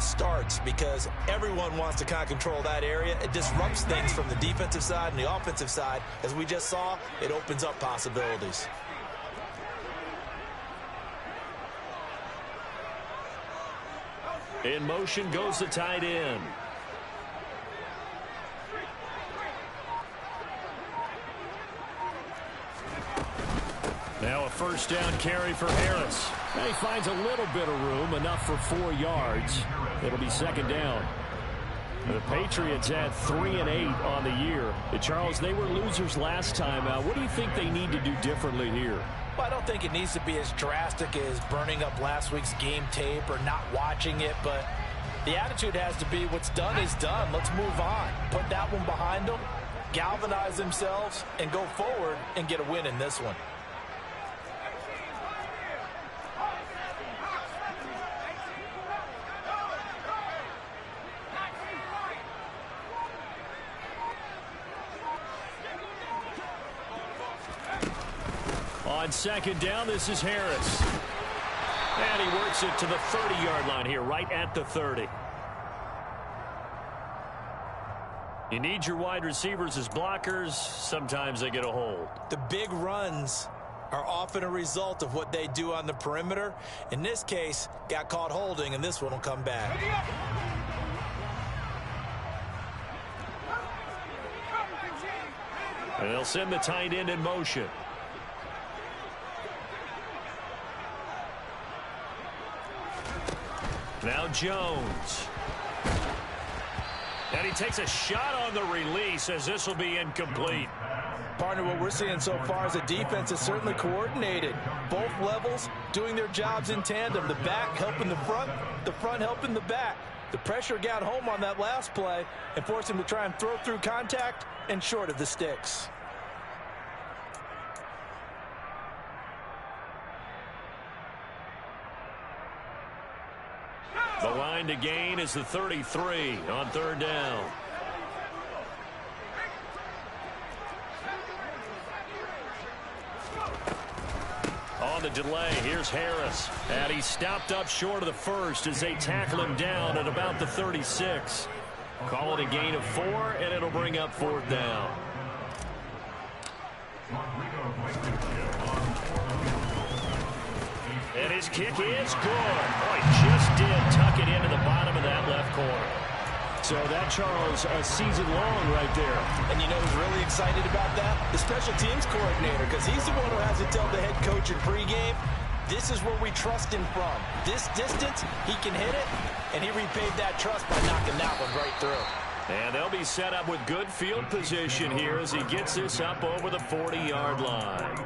starts because everyone wants to kind of control that area. It disrupts things from the defensive side and the offensive side. As we just saw, it opens up possibilities. In motion goes the tight end. Now a first down carry for Harris. And he finds a little bit of room, enough for 4 yards. It'll be second down. The Patriots had 3 and 8 on the year. Charles, they were losers last time. What do you think they need to do differently here? Well, I don't think it needs to be as drastic as burning up last week's game tape or not watching it, but the attitude has to be what's done is done. Let's move on. Put that one behind them, galvanize themselves, and go forward and get a win in this one. On second down, this is Harris. And he works it to the 30-yard line here, right at the 30. You need your wide receivers as blockers. Sometimes they get a hold. The big runs are often a result of what they do on the perimeter. In this case, got caught holding, and this one will come back. And they'll send the tight end in motion. Now Jones. And he takes a shot on the release as this will be incomplete. Partner, what we're seeing so far is a defense is certainly coordinated. Both levels doing their jobs in tandem. The back helping the front helping the back. The pressure got home on that last play and forced him to try and throw through contact and short of the sticks. The line to gain is the 33 on third down. On the delay, here's Harris. And he stopped up short of the first as they tackle him down at about the 36. Call it a gain of 4, and it'll bring up fourth down. And his kick is good. Oh, he just did tuck it into the bottom of that left corner. So that, Charles, a season long right there. And you know who's really excited about that? The special teams coordinator, because he's the one who has to tell the head coach in pregame, this is where we trust him from. This distance, he can hit it, and he repaid that trust by knocking that one right through. And they'll be set up with good field position here as he gets this up over the 40-yard line.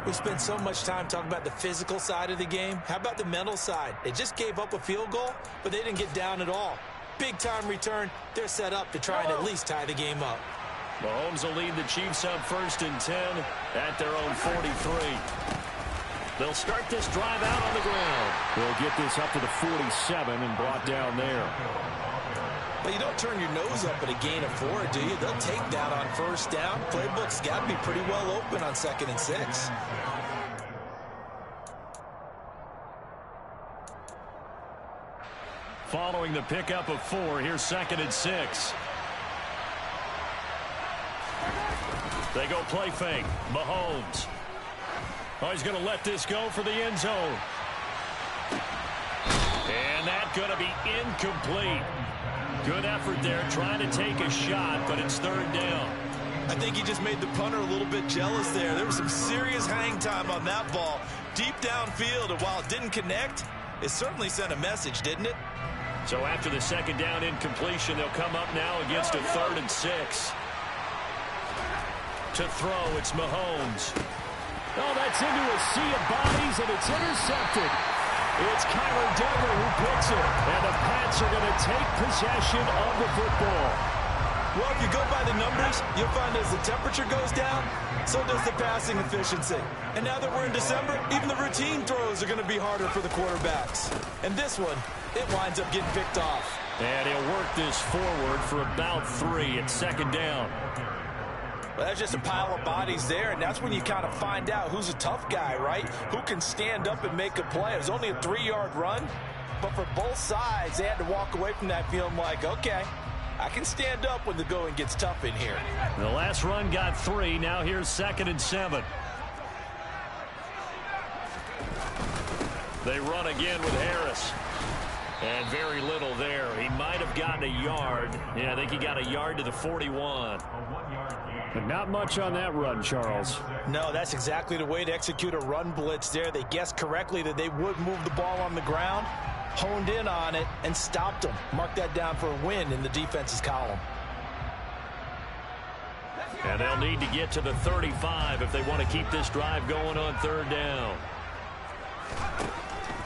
We spent so much time talking about the physical side of the game. How about the mental side? They just gave up a field goal, but they didn't get down at all. Big-time return. They're set up to try and at least tie the game up. Mahomes will lead the Chiefs up 1st and 10 at their own 43. They'll start this drive out on the ground. They'll get this up to the 47 and brought down there. But you don't turn your nose up at a gain of 4, do you? They'll take that on first down. Playbook's got to be pretty well open on 2nd and 6. Following the pickup of 4, here's 2nd and 6. They go play fake. Mahomes. Oh, he's going to let this go for the end zone. And that's going to be incomplete. Good effort there, trying to take a shot, but it's 3rd down. I think he just made the punter a little bit jealous there. There was some serious hang time on that ball. Deep downfield, and while it didn't connect, it certainly sent a message, didn't it? So after the 2nd down incompletion, they'll come up now against a 3rd and 6. To throw, it's Mahomes. Oh, that's into a sea of bodies, and it's intercepted. It's Kyler Duggar who picks it, and the Pats are going to take possession of the football. Well, if you go by the numbers, you'll find as the temperature goes down, so does the passing efficiency. And now that we're in December, even the routine throws are going to be harder for the quarterbacks. And this one, it winds up getting picked off. And he'll work this forward for about 3 at 2nd down. Well, that's just a pile of bodies there, and that's when you kind of find out who's a tough guy, right? Who can stand up and make a play. It was only a 3-yard run, But for both sides, they had to walk away from that feeling like, okay, I can stand up when the going gets tough in here. The last run got 3. Now here's 2nd and 7. They run again with Harris. And very little there. He might have gotten a yard. Yeah, I think he got a yard to the 41. But not much on that run, Charles. No, that's exactly the way to execute a run blitz there. They guessed correctly that they would move the ball on the ground, honed in on it, and stopped them. Mark that down for a win in the defense's column. And they'll need to get to the 35 if they want to keep this drive going on 3rd down.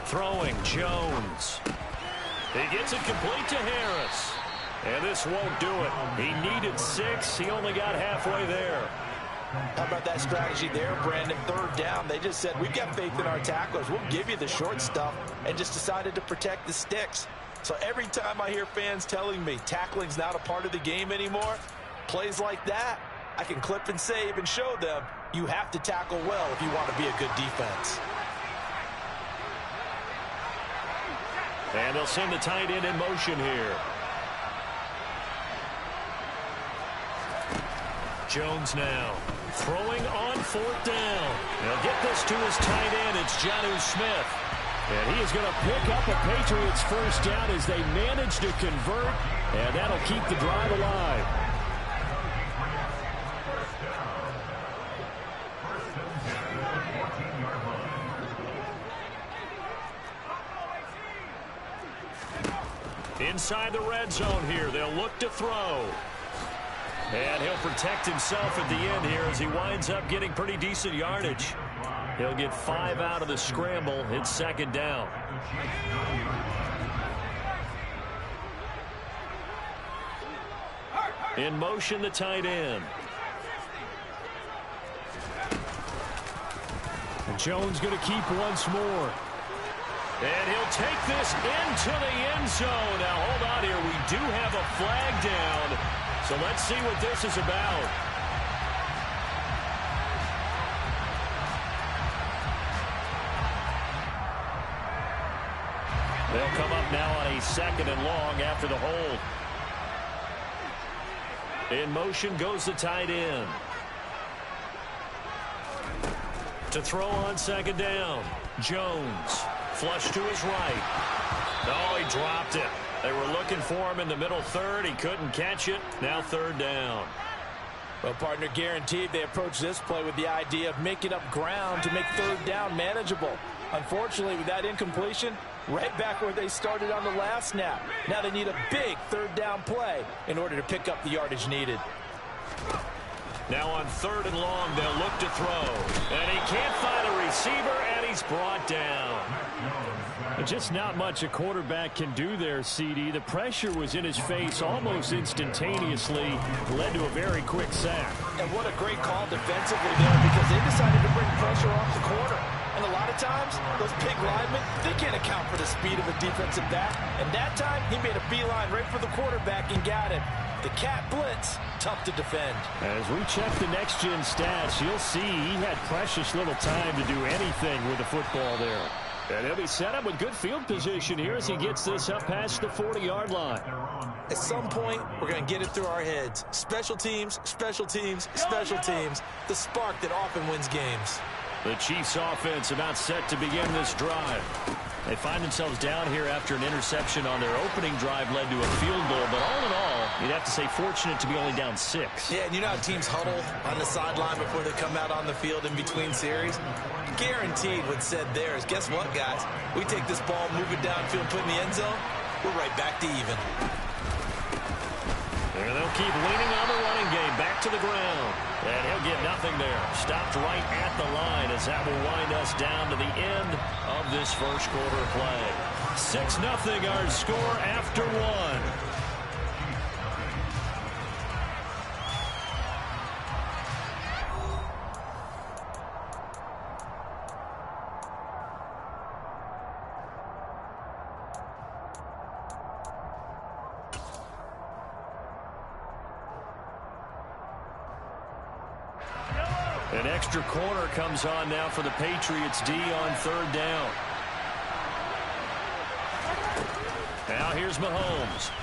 Throwing, Jones. He gets it complete to Harris. And this won't do it. He needed 6. He only got halfway there. How about that strategy there, Brandon? 3rd down. They just said, we've got faith in our tacklers. We'll give you the short stuff, and just decided to protect the sticks. So every time I hear fans telling me tackling's not a part of the game anymore, plays like that, I can clip and save and show them you have to tackle well if you want to be a good defense. And they'll send the tight end in motion here. Jones now throwing on 4th down. He'll get this to his tight end. It's Jonnu Smith. And he is going to pick up a Patriots 1st down as they manage to convert. And that'll keep the drive alive. Inside the red zone here. They'll look to throw. And he'll protect himself at the end here as he winds up getting pretty decent yardage. He'll get 5 out of the scramble. It's 2nd down. In motion, the tight end. And Jones going to keep once more. And he'll take this into the end zone. Now, hold on here. We do have a flag down. So let's see what this is about. They'll come up now on a 2nd and long after the hold. In motion goes the tight end. To throw on 2nd down. Jones. Flush to his right. Oh, he dropped it. They were looking for him in the middle 3rd. He couldn't catch it. Now 3rd down. Well, partner, guaranteed they approach this play with the idea of making up ground to make 3rd down manageable. Unfortunately, with that incompletion, right back where they started on the last snap. Now they need a big 3rd down play in order to pick up the yardage needed. Now on 3rd and long, they'll look to throw. And he can't find a receiver, and he's brought down. Just not much a quarterback can do there, CD. The pressure was in his face almost instantaneously. Led to a very quick sack. And what a great call defensively there, because they decided to bring pressure off the corner. And a lot of times, those big linemen, they can't account for the speed of a defensive back. And that time, he made a beeline right for the quarterback and got it. The cat blitz, tough to defend. As we check the next-gen stats, you'll see he had precious little time to do anything with the football there. And he'll be set up with good field position here as he gets this up past the 40-yard line. At some point, we're going to get it through our heads. Special teams, special teams, special teams. The spark that often wins games. The Chiefs offense about set to begin this drive. They find themselves down here after an interception on their opening drive led to a field goal. But all in all, you'd have to say fortunate to be only down 6. Yeah, and you know how teams huddle on the sideline before they come out on the field in between series? Guaranteed what's said there is, guess what, guys? We take this ball, move it downfield, put it in the end zone, we're right back to even. And they'll keep leaning on the running game. Back to the ground. And he'll get nothing there. Stopped right at the line as that will wind us down to the end of this first quarter play. 6-0 our score after 1. An extra corner comes on now for the Patriots D on 3rd down. here's Mahomes.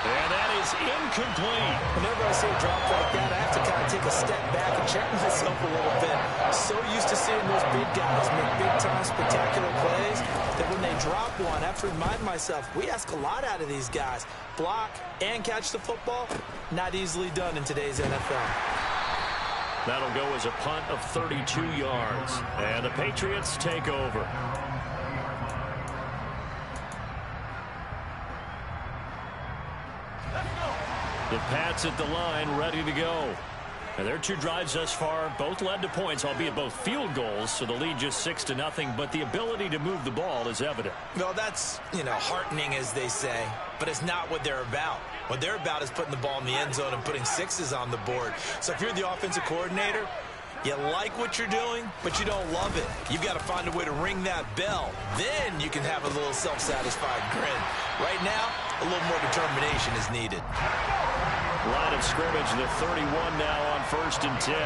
And that is incomplete. Whenever I see a drop like that, I have to kind of take a step back and check myself a little bit. So used to seeing those big guys make big-time spectacular plays that when they drop one, I have to remind myself, we ask a lot out of these guys. Block and catch the football, not easily done in today's NFL. That'll go as a punt of 32 yards. And the Patriots take over. The Pats at the line, ready to go. And their two drives thus far both led to points, albeit both field goals, so the lead just 6-0, but the ability to move the ball is evident. Well, that's, heartening, as they say, but it's not what they're about. What they're about is putting the ball in the end zone and putting sixes on the board. So if you're the offensive coordinator, you like what you're doing, but you don't love it. You've got to find a way to ring that bell. Then you can have a little self-satisfied grin. Right now, a little more determination is needed. Line of scrimmage, the 31 now on 1st and 10.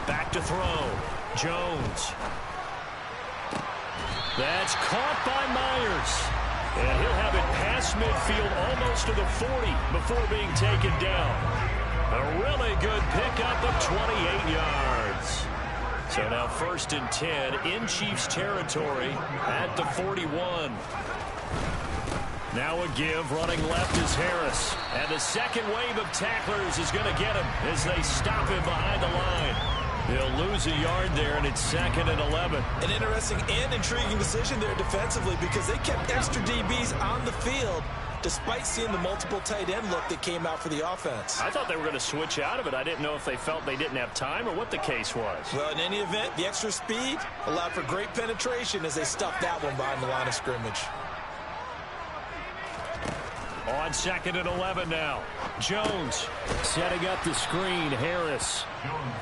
Back to throw. Jones. That's caught by Myers. And he'll have it past midfield almost to the 40 before being taken down. A really good pickup of 28 yards. So now 1st and 10 in Chiefs territory at the 41. Now a give, running left is Harris. And the second wave of tacklers is going to get him as they stop him behind the line. He'll lose a yard there, and it's 2nd and 11. An interesting and intriguing decision there defensively because they kept extra DBs on the field despite seeing the multiple tight end look that came out for the offense. I thought they were going to switch out of it. I didn't know if they felt they didn't have time or what the case was. Well, in any event, the extra speed allowed for great penetration as they stuffed that one behind the line of scrimmage. On 2nd and 11 now. Jones setting up the screen. Harris.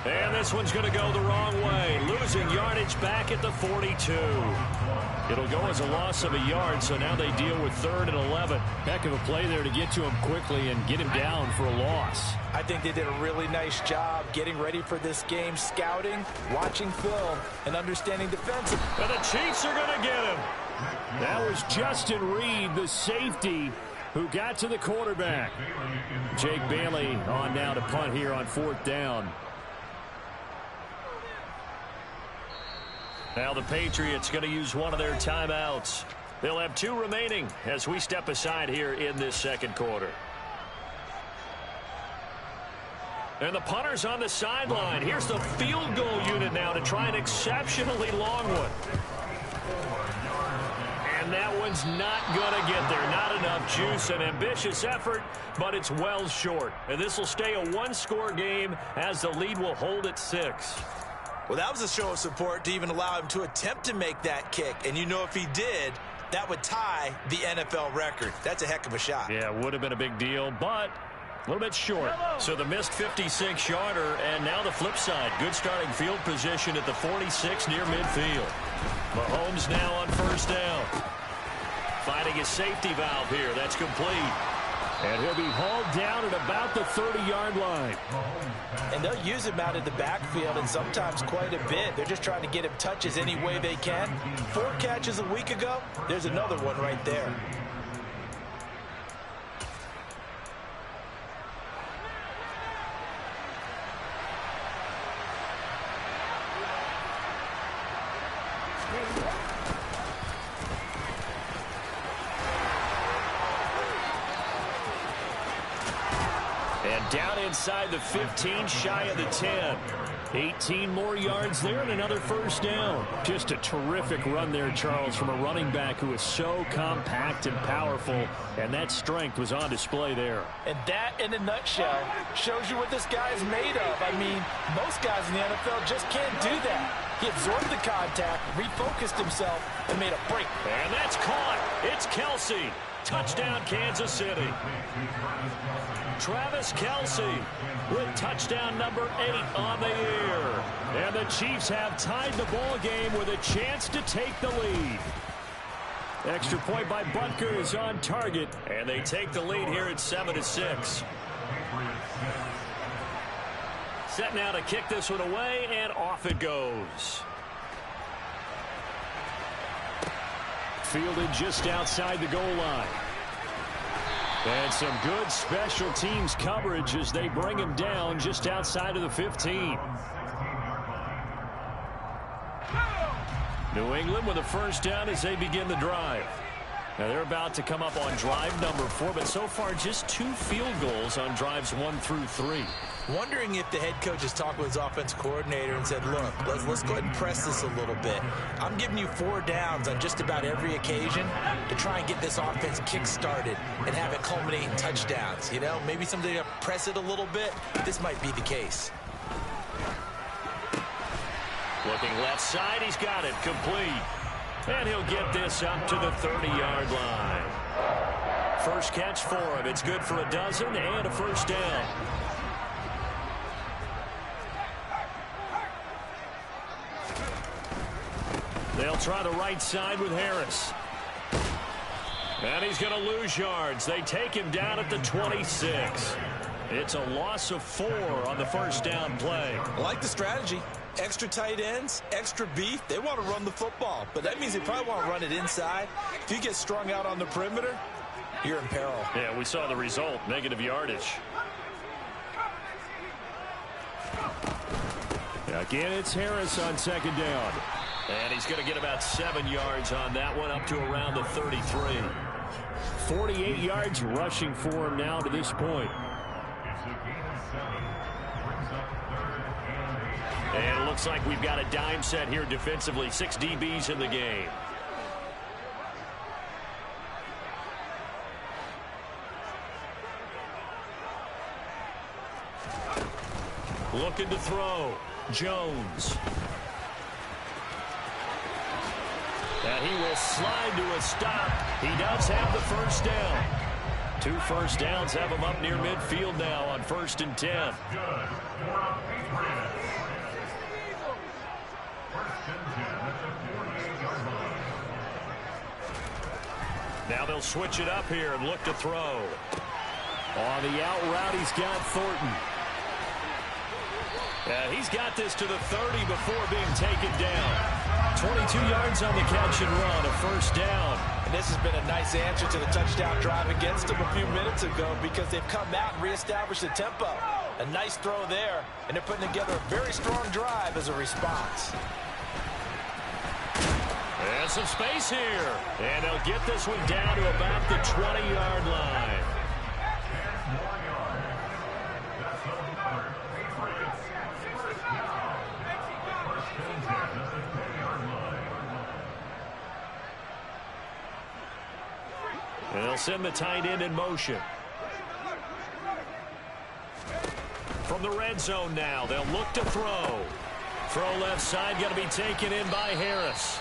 And this one's going to go the wrong way. Losing yardage back at the 42. It'll go as a loss of a yard, so now they deal with 3rd and 11. Heck of a play there to get to him quickly and get him down for a loss. I think they did a really nice job getting ready for this game, scouting, watching film, and understanding defensive. And the Chiefs are going to get him. That was Justin Reed, the safety, who got to the quarterback. Jake Bailey on now to punt here on 4th down. Now the Patriots going to use one of their timeouts. They'll have 2 remaining as we step aside here in this second quarter. And the punter's on the sideline. Here's the field goal unit now to try an exceptionally long one. And that one's not going to get there. Not enough juice. An ambitious effort, but it's well short. And this will stay a 1-score game as the lead will hold at 6. Well, that was a show of support to even allow him to attempt to make that kick. And you know if he did, that would tie the NFL record. That's a heck of a shot. Yeah, it would have been a big deal, but a little bit short. So the missed 56-yarder, and now the flip side. Good starting field position at the 46 near midfield. Mahomes now on 1st down. Finding his safety valve here. That's complete. And he'll be hauled down at about the 30-yard line. And they'll use him out of the backfield, and sometimes quite a bit. They're just trying to get him touches any way they can. 4 catches a week ago. There's another one right there. Down inside the 15, shy of the 10. 18 more yards there and another 1st down. Just a terrific run there, Charles, from a running back who is so compact and powerful, and that strength was on display there. And that, in a nutshell, shows you what this guy is made of. I mean, most guys in the NFL just can't do that. He absorbed the contact, refocused himself, and made a break. And that's caught. It's Kelce. Touchdown, Kansas City. Travis Kelce with touchdown number 8 on the year. And the Chiefs have tied the ball game with a chance to take the lead. Extra point by Butker is on target. And they take the lead here at 7-6. Set now to kick this one away, and off it goes. fielded just outside the goal line. And some good special teams coverage as they bring him down just outside of the 15. New England with a first down as they begin the drive. Now they're about to come up on drive number 4, but so far just 2 field goals on drives 1 through 3. Wondering if the head coach has talked with his offense coordinator and said, look, let's go ahead and press this a little bit. I'm giving you 4 downs on just about every occasion to try and get this offense kick-started and have it culminate in touchdowns. You know, maybe someday to press it a little bit. This might be the case. Looking left side, he's got it complete. And he'll get this up to the 30-yard line. First catch for him. It's good for a dozen and a first down. They'll try the right side with Harris. And he's going to lose yards. They take him down at the 26. It's a loss of 4 on the first down play. I like the strategy. Extra tight ends, extra beef. They want to run the football, but that means they probably want to run it inside. If you get strung out on the perimeter, you're in peril. Yeah, we saw the result, negative yardage. Again, it's Harris on second down. And he's going to get about 7 yards on that one, up to around the 33. 48 yards rushing for him now to this point. And it looks like we've got a dime set here defensively. 6 DBs in the game. Looking to throw. Jones. And he will slide to a stop. He does have the first down. 2 first downs have him up near midfield now on 1st and 10. Now they'll switch it up here and look to throw. On the out route, he's got Thornton. And he's got this to the 30 before being taken down. 22 yards on the catch and run, a first down. And this has been a nice answer to the touchdown drive against them a few minutes ago because they've come out and reestablished the tempo. A nice throw there, and they're putting together a very strong drive as a response. And some space here. And they'll get this one down to about the 20-yard line. And they'll send the tight end in motion. From the red zone now, they'll look to throw. Throw left side, going to be taken in by Harris.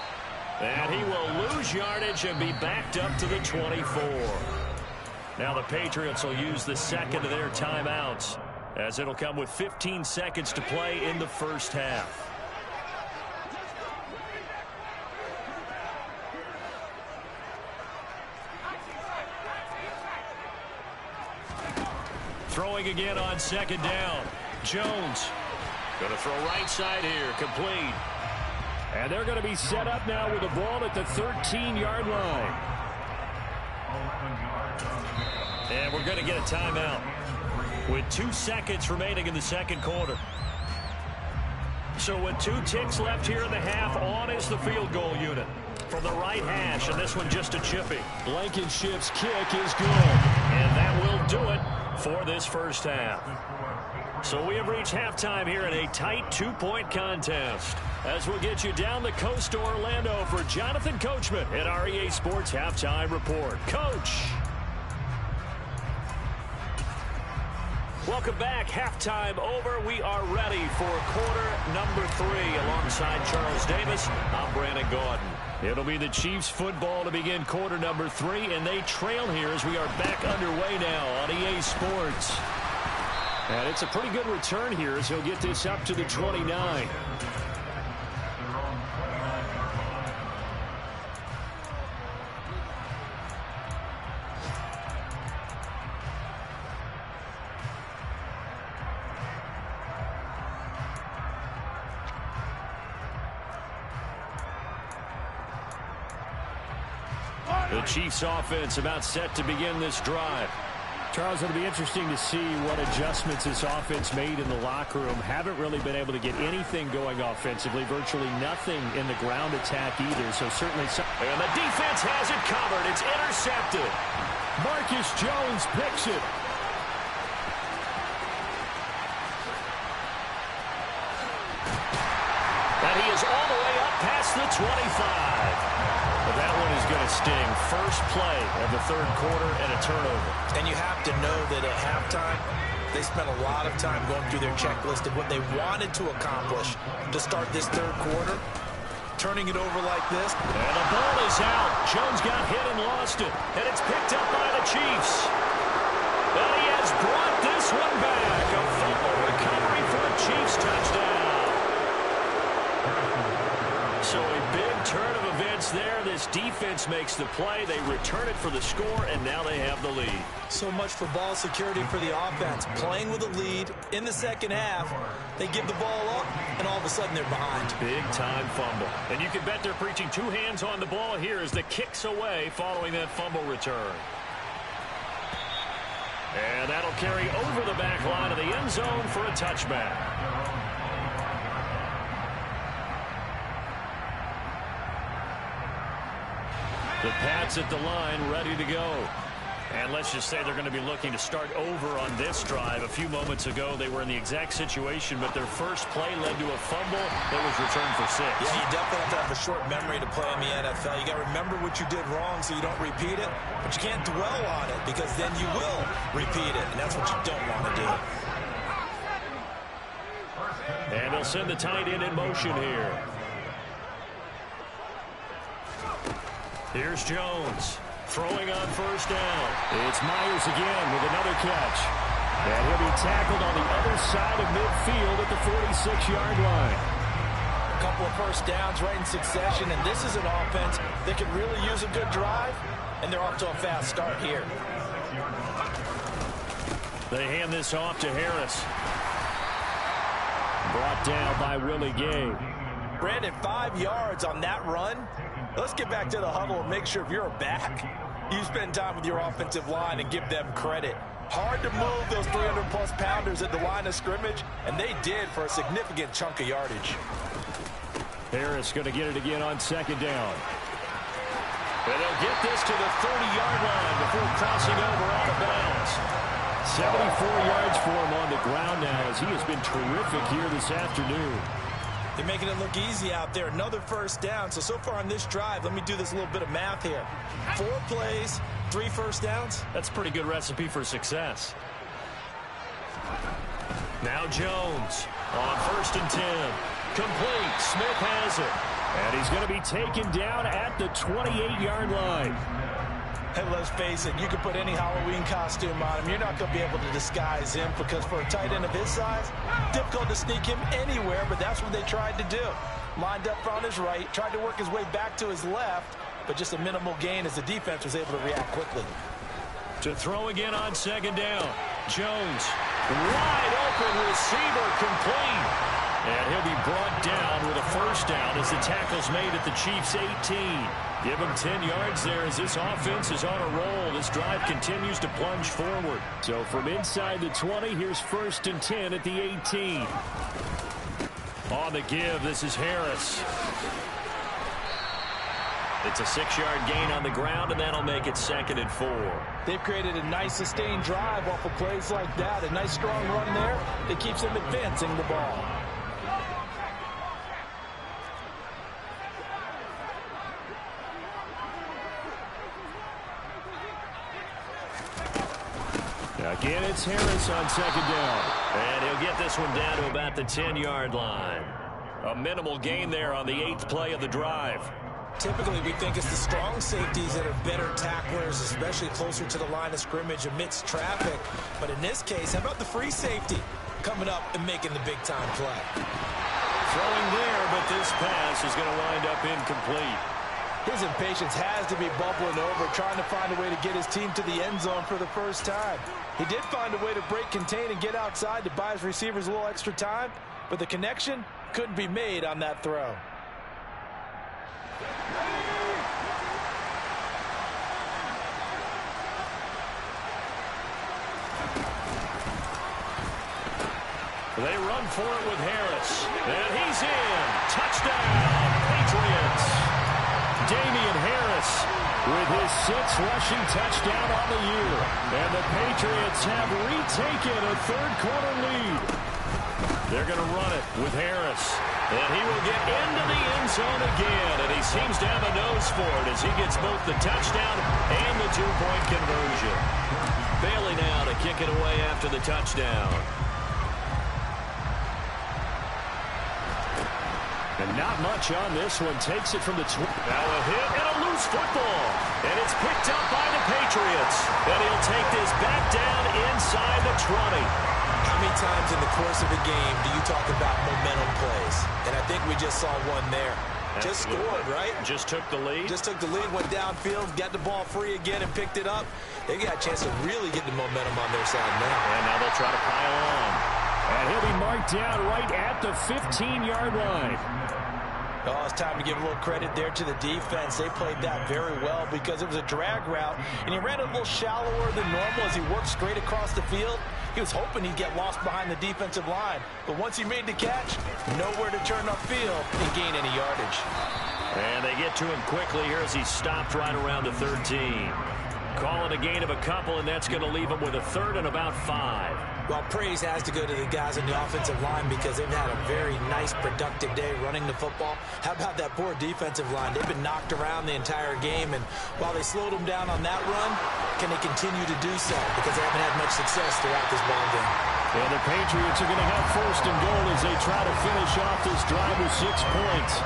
And he will lose yardage and be backed up to the 24. Now the Patriots will use the second of their timeouts, as it'll come with 15 seconds to play in the first half. Throwing again on second down. Jones going to throw right side here, complete. And they're going to be set up now with the ball at the 13-yard line. And we're going to get a timeout with 2 seconds remaining in the second quarter. So with 2 ticks left here in the half, on is the field goal unit from the right hash, and this one just a chippy. Blankenship's kick is good, and that will do it for this first half. So we have reached halftime here in a tight 2-point contest, as we'll get you down the coast to Orlando for Jonathan Coachman at our EA Sports Halftime Report. Coach. Welcome back. Halftime over. We are ready for quarter number 3 alongside Charles Davis. I'm Brandon Gordon. It'll be the Chiefs football to begin quarter number 3, and they trail here as we are back underway now on EA Sports. And it's a pretty good return here as he'll get this up to the 29. The Chiefs offense about set to begin this drive. Charles, it'll be interesting to see what adjustments this offense made in the locker room. Haven't really been able to get anything going offensively. Virtually nothing in the ground attack either. So certainly and the defense has it covered. It's intercepted. Marcus Jones picks it. And he is all the way up past the 25. But that one is going to sting. First play of the third quarter and a turnover. And you have to know that at halftime, they spent a lot of time going through their checklist of what they wanted to accomplish to start this third quarter. Turning it over like this. And the ball is out. Jones got hit and lost it. And it's picked up by the Chiefs. And he has brought this one back. A fumble recovery for a Chiefs touchdown. So a big turn of events there. This defense makes the play. They return it for the score, and now they have the lead. So much for ball security for the offense. Playing with a lead in the second half. They give the ball up, and all of a sudden they're behind. Big-time fumble. And you can bet they're preaching two hands on the ball here as the kick's away following that fumble return. And that'll carry over the back line of the end zone for a touchback. The Pats at the line, ready to go. And let's just say they're going to be looking to start over on this drive. A few moments ago, they were in the exact situation, but their first play led to a fumble that was returned for 6. Yeah, you definitely have to have a short memory to play in the NFL. You got to remember what you did wrong so you don't repeat it, but you can't dwell on it because then you will repeat it, and that's what you don't want to do. And they'll send the tight end in motion here. Here's Jones throwing on first down. It's Myers again with another catch. And he'll be tackled on the other side of midfield at the 46-yard line. A couple of first downs right in succession, and this is an offense that could really use a good drive, and they're off to a fast start here. They hand this off to Harris. Brought down by Willie Gay. Brandon, 5 yards on that run. Let's get back to the huddle and make sure if you're a back, you spend time with your offensive line and give them credit. Hard to move those 300-plus pounders at the line of scrimmage, and they did for a significant chunk of yardage. Harris going to get it again on second down. And they'll get this to the 30-yard line before crossing over out of bounds. 74 yards for him on the ground now as he has been terrific here this afternoon. They're making it look easy out there. Another first down. So far on this drive, let me do this little bit of math here. 4 plays, 3 first downs. That's a pretty good recipe for success. Now Jones on 1st and 10. Complete. Smith has it. And he's going to be taken down at the 28-yard line. Hey, let's face it, you can put any Halloween costume on him. You're not going to be able to disguise him because for a tight end of his size, difficult to sneak him anywhere, but that's what they tried to do. Lined up on his right, tried to work his way back to his left, but just a minimal gain as the defense was able to react quickly. To throw again on second down. Jones, wide open receiver, complete. And he'll be brought down with a first down as the tackle's made at the Chiefs' 18. Give him 10 yards there as this offense is on a roll. This drive continues to plunge forward. So from inside the 20, here's 1st and 10 at the 18. On the give, this is Harris. It's a 6-yard gain on the ground, and that'll make it 2nd and 4. They've created a nice sustained drive off of plays like that. A nice strong run there that keeps them advancing the ball. Again, it's Harris on second down. And he'll get this one down to about the 10-yard line. A minimal gain there on the 8th play of the drive. Typically, we think it's the strong safeties that are better tacklers, especially closer to the line of scrimmage amidst traffic. But in this case, how about the free safety coming up and making the big-time play? Throwing there, but this pass is going to wind up incomplete. His impatience has to be bubbling over, trying to find a way to get his team to the end zone for the first time. He did find a way to break, contain, and get outside to buy his receivers a little extra time, but the connection couldn't be made on that throw. They run for it with Harris. And he's in. Touchdown, Patriots. Damian Harris with his 6th rushing touchdown on the year. And the Patriots have retaken a third-quarter lead. They're going to run it with Harris. And he will get into the end zone again. And he seems to have a nose for it as he gets both the touchdown and the two-point conversion. Bailey now to kick it away after the touchdown. And not much on this one. Takes it from the 20. Now a hit and a loose football. And it's picked up by the Patriots. And he'll take this back down inside the 20. How many times in the course of a game do you talk about momentum plays? And I think we just saw one there. Just scored, right? Just took the lead. Just took the lead, went downfield, got the ball free again and picked it up. They got a chance to really get the momentum on their side now. And now they'll try to pile on. And he'll be marked down right at the 15-yard line. Oh, it's time to give a little credit there to the defense. They played that very well because it was a drag route, and he ran a little shallower than normal as he worked straight across the field. He was hoping he'd get lost behind the defensive line, but once he made the catch, nowhere to turn upfield and gain any yardage. And they get to him quickly here as he stopped right around the 13. Call it a gain of a couple, and that's going to leave him with a third and about 5. Well, praise has to go to the guys on the offensive line because they've had a very nice, productive day running the football. How about that poor defensive line? They've been knocked around the entire game, and while they slowed them down on that run, can they continue to do so? Because they haven't had much success throughout this ball game. And the Patriots are going to have 1st and goal as they try to finish off this drive with 6 points.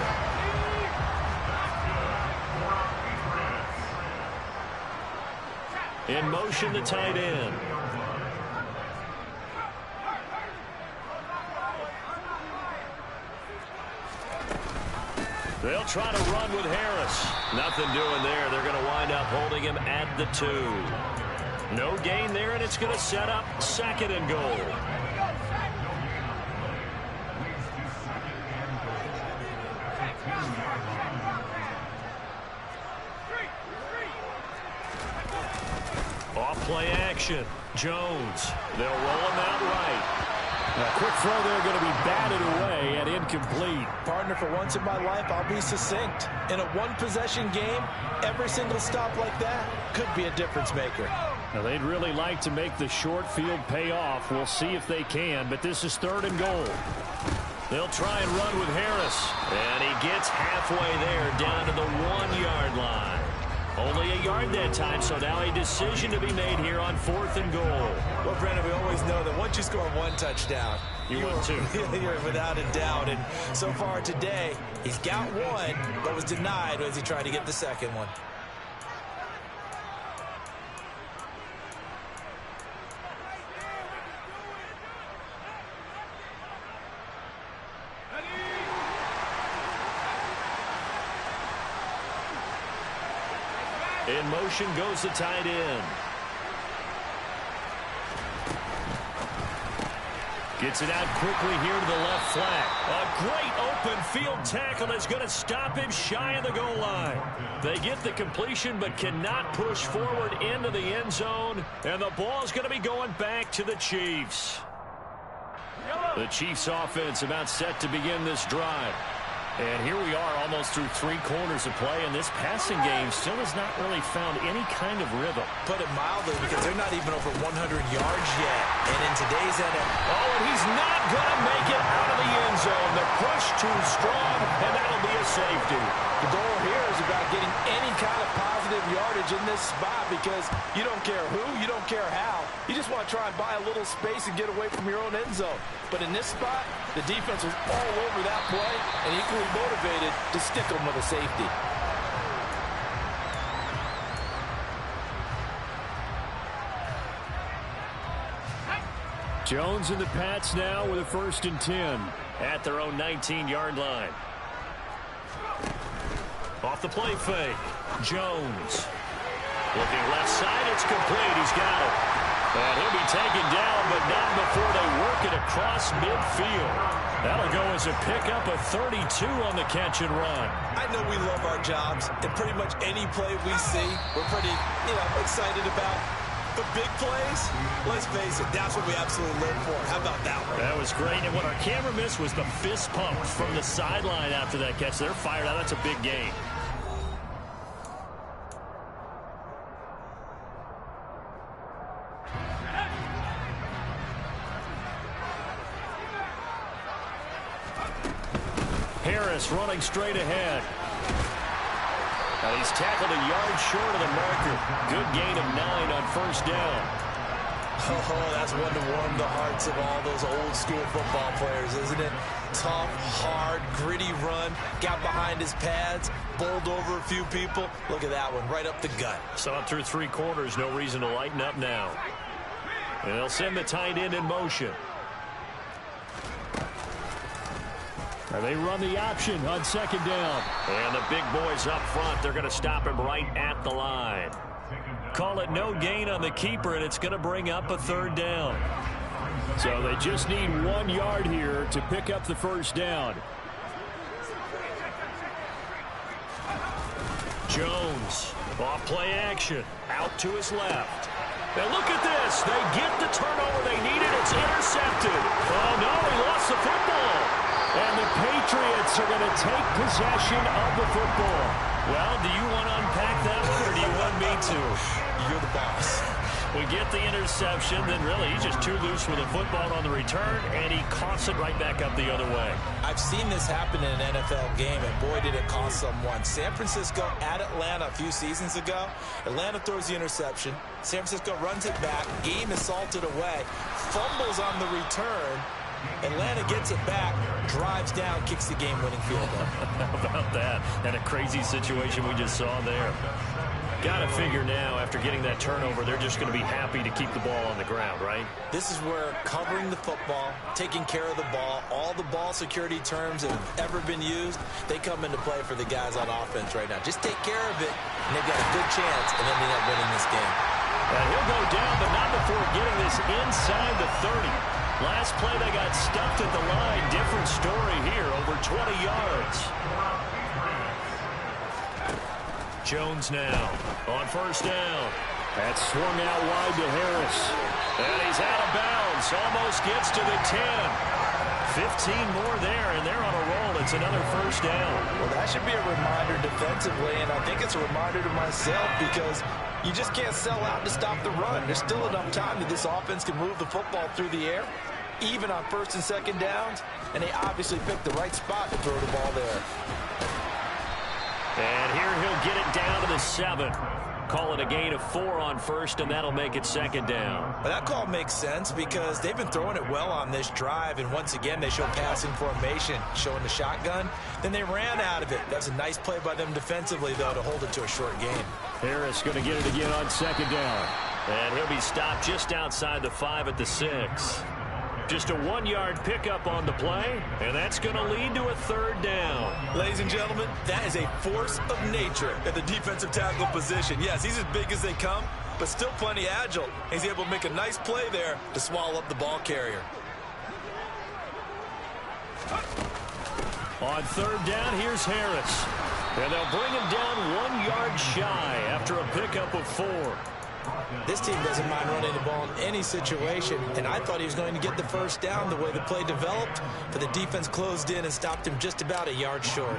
In motion, the tight end. They'll try to run with Harris. Nothing doing there. They're going to wind up holding him at the 2. No gain there, and it's going to set up 2nd and goal. Off play action. Jones. They'll roll him out right. A quick throw there going to be batted away and incomplete. Partner, for once in my life, I'll be succinct. In a one-possession game, every single stop like that could be a difference maker. Now, they'd really like to make the short field pay off. We'll see if they can, but this is 3rd and goal. They'll try and run with Harris. And he gets halfway there down to the 1-yard line. Only a yard that time, so now a decision to be made here on 4th and goal. Well, Brandon, we always know that once you score 1 touchdown, you win 2. You're without a doubt. And so far today, he's got 1, but was denied as he tried to get the 2nd one. In motion goes the tight end. Gets it out quickly here to the left flat. A great open field tackle is going to stop him shy of the goal line. They get the completion but cannot push forward into the end zone. And the ball is going to be going back to the Chiefs. The Chiefs offense about set to begin this drive. And here we are almost through 3 quarters of play, and this passing game still has not really found any kind of rhythm. Put it mildly, because they're not even over 100 yards yet. And in today's NFL... Oh, and he's not going to make it out of the end zone. The push too strong, and that'll be a safety. The goal here is about getting any kind of positive yardage in this spot, because you don't care who, you don't care how. You just want to try and buy a little space and get away from your own end zone. But in this spot, the defense was all over that play and equally motivated to stick them with a safety. Jones and the Pats now with a 1st and 10. At their own 19-yard line. Off the play fake. Jones. Looking left side, it's complete. He's got it. And he'll be taken down, but not before they work it across midfield. That'll go as a pickup of 32 on the catch and run. I know we love our jobs, and pretty much any play we see, we're pretty, excited about. But big plays, let's face it, that's what we absolutely live for. How about that one? That was great. And what our camera missed was the fist pump from the sideline after that catch. They're fired out. That's a big gain. Harris running straight ahead. And he's tackled a yard short of the marker. Good gain of 9 on first down. Oh, that's one to warm the hearts of all those old school football players, isn't it? Tough, hard, gritty run. Got behind his pads, bowled over a few people. Look at that one, right up the gut. Saw it through 3 quarters. No reason to lighten up now. And they'll send the tight end in motion. And they run the option on second down. And the big boys up front, they're going to stop him right at the line. Call it no gain on the keeper, and it's going to bring up a third down. So they just need 1 yard here to pick up the first down. Jones, off play action, out to his left. Now look at this. They get the turnover they needed. It's intercepted. Oh, no, he lost the football. And the Patriots are going to take possession of the football. Well, do you want to unpack that one, or do you want me to? You're the boss. We get the interception, then really he's just too loose with the football on the return, and he coughs it right back up the other way. I've seen this happen in an NFL game, and boy, did it cost someone. San Francisco at Atlanta a few seasons ago. Atlanta throws the interception. San Francisco runs it back. Game is salted away. Fumbles on the return. Atlanta gets it back, drives down, kicks the game-winning field goal. How about that? And a crazy situation we just saw there. Got to figure now, after getting that turnover, they're just going to be happy to keep the ball on the ground, right? This is where covering the football, taking care of the ball, all the ball security terms that have ever been used, they come into play for the guys on offense right now. Just take care of it, and they've got a good chance of ending up winning this game. And he'll go down, but not before getting this inside the 30. Last play, they got stuffed at the line. Different story here, over 20 yards. Jones now on first down. That's swung out wide to Harris. And he's out of bounds. Almost gets to the 10. 15 more there, and they're on a roll. It's another first down. Well, that should be a reminder defensively, and I think it's a reminder to myself because you just can't sell out to stop the run. There's still enough time that this offense can move the football through the air, even on first and second downs, and they obviously picked the right spot to throw the ball there. And here he'll get it down to the 7. Call it a gain of 4 on first, and that'll make it second down. But that call makes sense because they've been throwing it well on this drive, and once again they show passing formation, showing the shotgun. Then they ran out of it. That's a nice play by them defensively, though, to hold it to a short gain. Harris going to get it again on second down. And he'll be stopped just outside the 5 at the 6. Just a 1-yard pickup on the play, and that's going to lead to a third down. Ladies and gentlemen, that is a force of nature at the defensive tackle position. Yes, he's as big as they come, but still plenty agile. He's able to make a nice play there to swallow up the ball carrier. On third down, here's Harris. And they'll bring him down 1 yard shy after a pickup of 4. This team doesn't mind running the ball in any situation, and I thought he was going to get the first down the way the play developed, but the defense closed in and stopped him just about a yard short.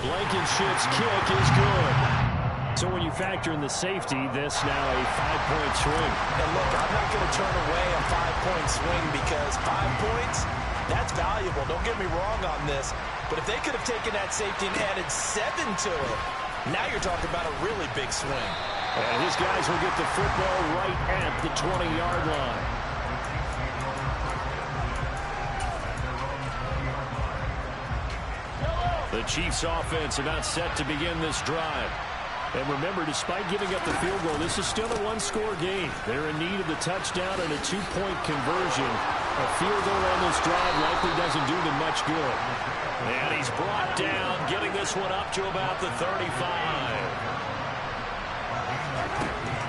Blankenship's kick is good. So when you factor in the safety, this now a 5-point swing. And look, I'm not going to turn away a 5-point swing because 5 points, that's valuable. Don't get me wrong on this, but if they could have taken that safety and added 7 to it, now you're talking about a really big swing. And his guys will get the football right at the 20-yard line. The Chiefs offense about set to begin this drive. And remember, despite giving up the field goal, this is still a 1-score game. They're in need of the touchdown and a 2-point conversion. A field goal on this drive likely doesn't do them much good. And he's brought down, getting this one up to about the 35.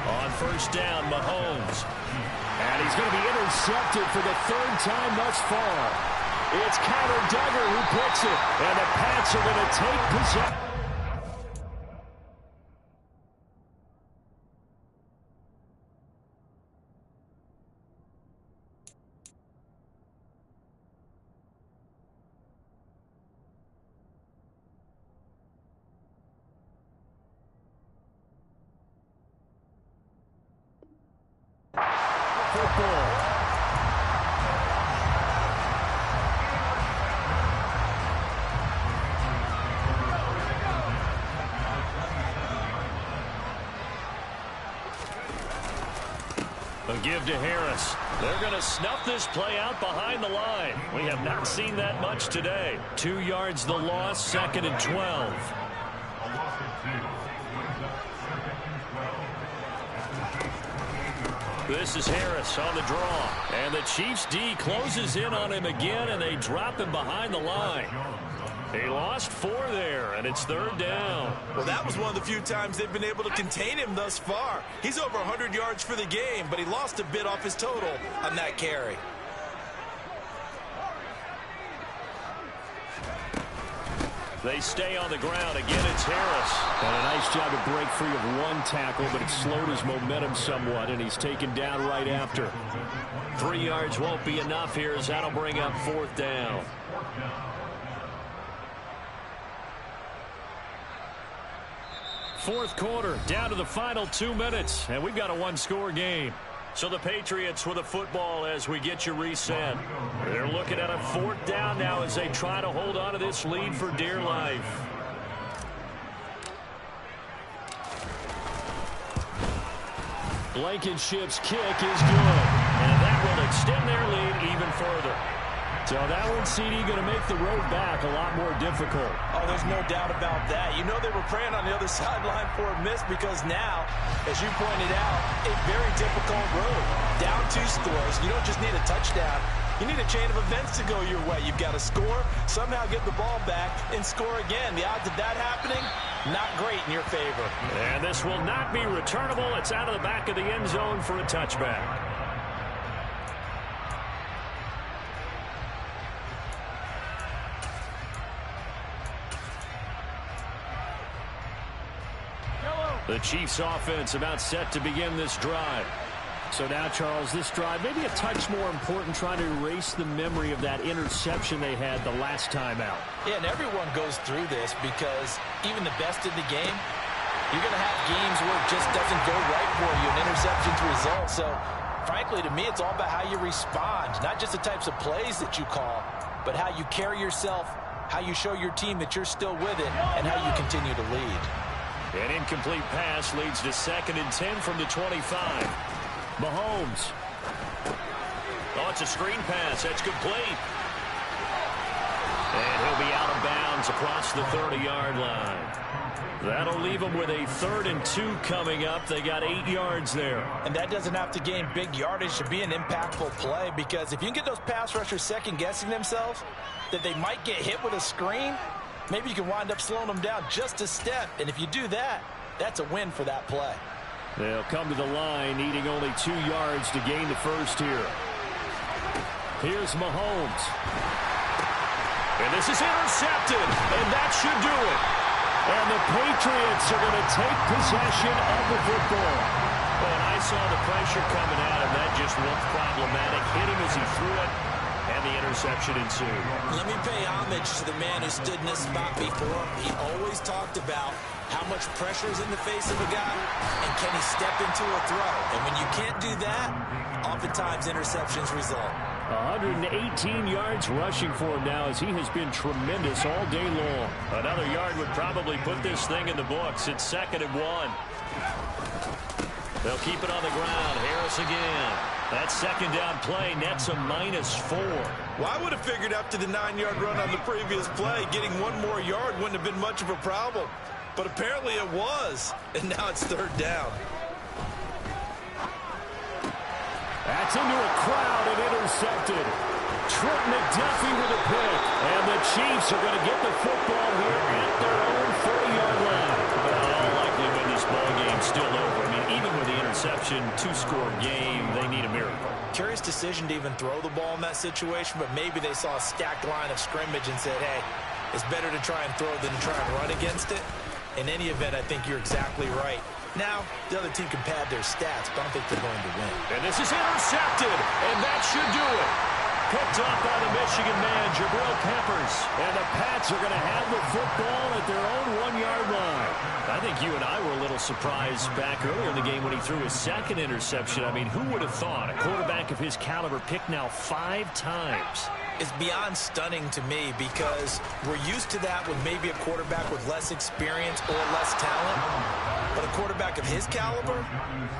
On first down, Mahomes. And he's going to be intercepted for the 3rd time thus far. It's Connor Duggar who picks it. And the Pats are going to take possession. football. A give to Harris. They're going to snuff this play out behind the line. We have not seen that much today. 2 yards the loss, 2nd and 12. This is Harris on the draw. And the Chiefs D closes in on him again, and they drop him behind the line. He lost 4 there, and it's 3rd down. Well, that was one of the few times they've been able to contain him thus far. He's over 100 yards for the game, but he lost a bit off his total on that carry. They stay on the ground. Again, it's Harris. And a nice job to break free of 1 tackle, but it slowed his momentum somewhat, and he's taken down right after. 3 yards won't be enough here, as that'll bring up 4th down. Fourth quarter, down to the final 2 minutes, and we've got a 1-score game. So the Patriots with the football as we get you reset. They're looking at a 4th down now as they try to hold on to this lead for dear life. Blankenship's kick is good, and that will extend their lead even further. So that one, CD, going to make the road back a lot more difficult. Oh, there's no doubt about that. You know they were praying on the other sideline for a miss because now, as you pointed out, a very difficult road. Down 2 scores. You don't just need a touchdown. You need a chain of events to go your way. You've got to score, somehow get the ball back, and score again. The odds of that happening, not great in your favor. And this will not be returnable. It's out of the back of the end zone for a touchback. The Chiefs offense about set to begin this drive. So now, Charles, this drive maybe a touch more important, trying to erase the memory of that interception they had the last time out. Yeah, and everyone goes through this because even the best in the game, you're going to have games where it just doesn't go right for you, and interceptions result. So, frankly, to me, it's all about how you respond, not just the types of plays that you call, but how you carry yourself, how you show your team that you're still with it, and how you continue to lead. An incomplete pass leads to 2nd and 10 from the 25. Mahomes. Oh, it's a screen pass. That's complete. And he'll be out of bounds across the 30-yard line. That'll leave them with a 3rd and 2 coming up. They got 8 yards there. And that doesn't have to gain big yardage to be an impactful play, because if you can get those pass rushers second-guessing themselves that they might get hit with a screen, maybe you can wind up slowing them down just a step. And if you do that, that's a win for that play. They'll come to the line, needing only 2 yards to gain the first here. Here's Mahomes. And this is intercepted, and that should do it. And the Patriots are going to take possession of the football. And I saw the pressure coming at him. That just looked problematic. Hit him as he threw it. And the interception ensued. Let me pay homage to the man who stood in this spot before. He always talked about how much pressure is in the face of a guy, and can he step into a throw. And when you can't do that, oftentimes interceptions result. 118 yards rushing for him now, as he has been tremendous all day long. Another yard would probably put this thing in the books. It's 2nd and 1. They'll keep it on the ground. Harris again. That 2nd down play nets a -4. Well, I would have figured after the 9-yard run on the previous play, getting 1 more yard wouldn't have been much of a problem. But apparently it was, and now it's 3rd down. That's into a crowd and intercepted. Trent McDuffie with a pick. And the Chiefs are going to get the football here at their own 40-yard line. But all likely when this ball game's still over. I mean, even with the interception, 2-score game, they need a miracle. Curious decision to even throw the ball in that situation, but maybe they saw a stacked line of scrimmage and said, hey, it's better to try and throw than to try and run against it. In any event, I think you're exactly right. Now, the other team can pad their stats, but I don't think they're going to win. And this is intercepted, and that should do it. Picked up by the Michigan man, Jabril Peppers. And the Pats are going to have the football at their own 1-yard line. I think you and I were a little little surprise back earlier in the game when he threw his second interception. I mean, who would have thought a quarterback of his caliber picked now 5 times? It's beyond stunning to me because we're used to that with maybe a quarterback with less experience or less talent. But a quarterback of his caliber,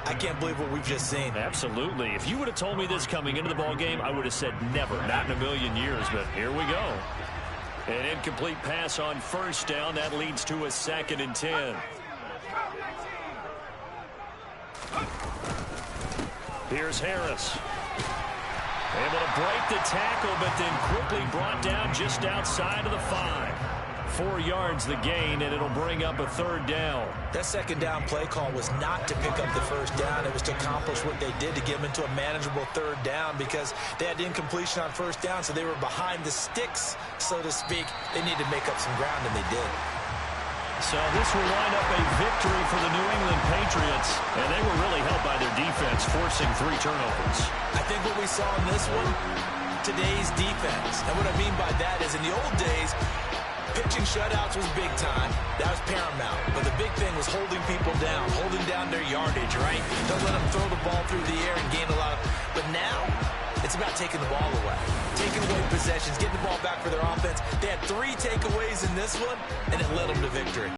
I can't believe what we've just seen. Absolutely. If you would have told me this coming into the ball game, I would have said never, not in a million years. But here we go. An incomplete pass on first down. That leads to a 2nd and 10. Here's Harris. Able to break the tackle, but then quickly brought down just outside of the 5. 4 yards the gain, and it'll bring up a 3rd down. That 2nd down play call was not to pick up the 1st down. It was to accomplish what they did to get them into a manageable 3rd down because they had incompletion on 1st down, so they were behind the sticks, so to speak. They needed to make up some ground, and they did. So this will wind up a victory for the New England Patriots, and they were really helped by their defense, forcing 3 turnovers. I think what we saw in this one, today's defense. And what I mean by that is in the old days, pitching shutouts was big time. That was paramount. But the big thing was holding people down, holding down their yardage, right? Don't let them throw the ball through the air and gain a lot. But now, it's about taking the ball away. Taking away possessions, getting the ball back for their offense. They had 3 takeaways in this one, and it led them to victory.